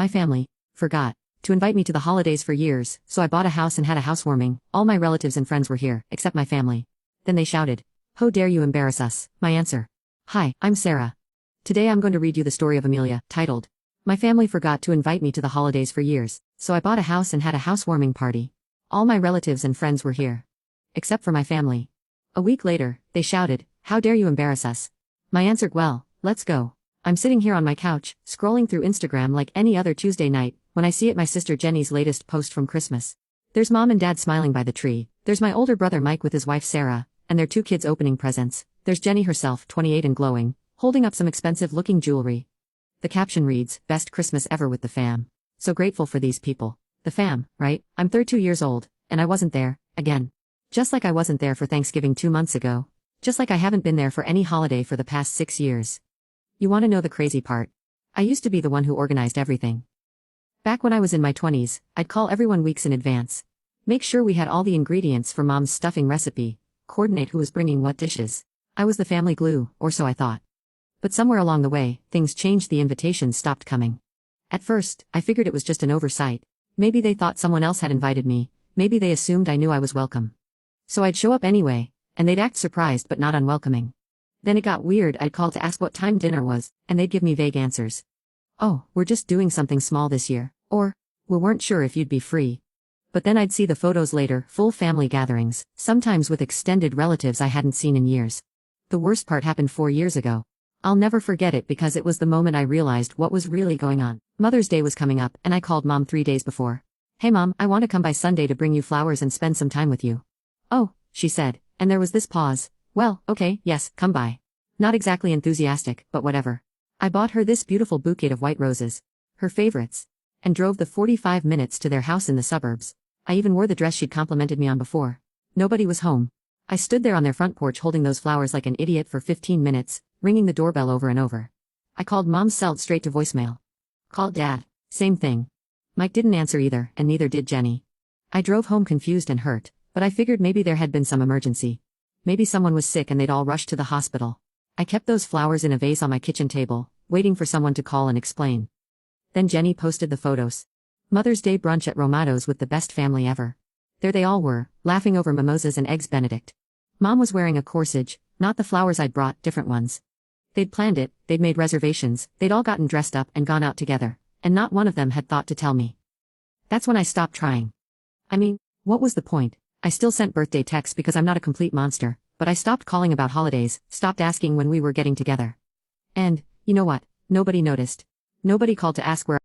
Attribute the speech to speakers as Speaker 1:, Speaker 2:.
Speaker 1: My family forgot to invite me to the holidays for years, so I bought a house and had a housewarming. All my relatives and friends were here, except my family. Then they shouted, "How dare you embarrass us?" My answer: "Hi, I'm Sarah. Today I'm going to read you the story of Amelia, titled, My family forgot to invite me to the holidays for years, so I bought a house and had a housewarming party. All my relatives and friends were here, except for my family. A week later, they shouted, "How dare you embarrass us?" My answer: "Well, let's go." I'm sitting here on my couch, scrolling through Instagram like any other Tuesday night, when I see it my sister Jenny's latest post from Christmas. There's mom and dad smiling by the tree, there's my older brother Mike with his wife Sarah, and their 2 kids opening presents, there's Jenny herself, 28 and glowing, holding up some expensive-looking jewelry. The caption reads, "Best Christmas ever with the fam." So grateful for these people. The fam, right? I'm 32 years old, and I wasn't there, again. Just like I wasn't there for Thanksgiving 2 months ago. Just like I haven't been there for any holiday for the past 6 years. You want to know the crazy part? I used to be the one who organized everything. Back when I was in my 20s, I'd call everyone weeks in advance. Make sure we had all the ingredients for mom's stuffing recipe, coordinate who was bringing what dishes. I was the family glue, or so I thought. But somewhere along the way, things changed. The invitations stopped coming. At first, I figured it was just an oversight. Maybe they thought someone else had invited me, maybe they assumed I knew I was welcome. So I'd show up anyway, and they'd act surprised but not unwelcoming. Then it got weird. I'd call to ask what time dinner was, and they'd give me vague answers. "Oh, we're just doing something small this year," or, "We weren't sure if you'd be free." But then I'd see the photos later, full family gatherings, sometimes with extended relatives I hadn't seen in years. The worst part happened 4 years ago. I'll never forget it because it was the moment I realized what was really going on. Mother's Day was coming up, and I called Mom 3 days before. "Hey Mom, I want to come by Sunday to bring you flowers and spend some time with you." "Oh," she said, and there was this pause. "Well, okay, yes, come by." Not exactly enthusiastic, but whatever. I bought her this beautiful bouquet of white roses, her favorites, and drove the 45 minutes to their house in the suburbs. I even wore the dress she'd complimented me on before. Nobody was home. I stood there on their front porch holding those flowers like an idiot for 15 minutes, ringing the doorbell over and over. I called Mom's cell straight to voicemail. Called Dad. Same thing. Mike didn't answer either, and neither did Jenny. I drove home confused and hurt, but I figured maybe there had been some emergency. Maybe someone was sick and they'd all rushed to the hospital. I kept those flowers in a vase on my kitchen table, waiting for someone to call and explain. Then Jenny posted the photos. Mother's Day brunch at Romato's with the best family ever. There they all were, laughing over mimosas and eggs Benedict. Mom was wearing a corsage, not the flowers I'd brought, different ones. They'd planned it, they'd made reservations, they'd all gotten dressed up and gone out together, and not one of them had thought to tell me. That's when I stopped trying. I mean, what was the point? I still sent birthday texts because I'm not a complete monster, but I stopped calling about holidays, stopped asking when we were getting together. And, you know what? Nobody noticed. Nobody called to ask where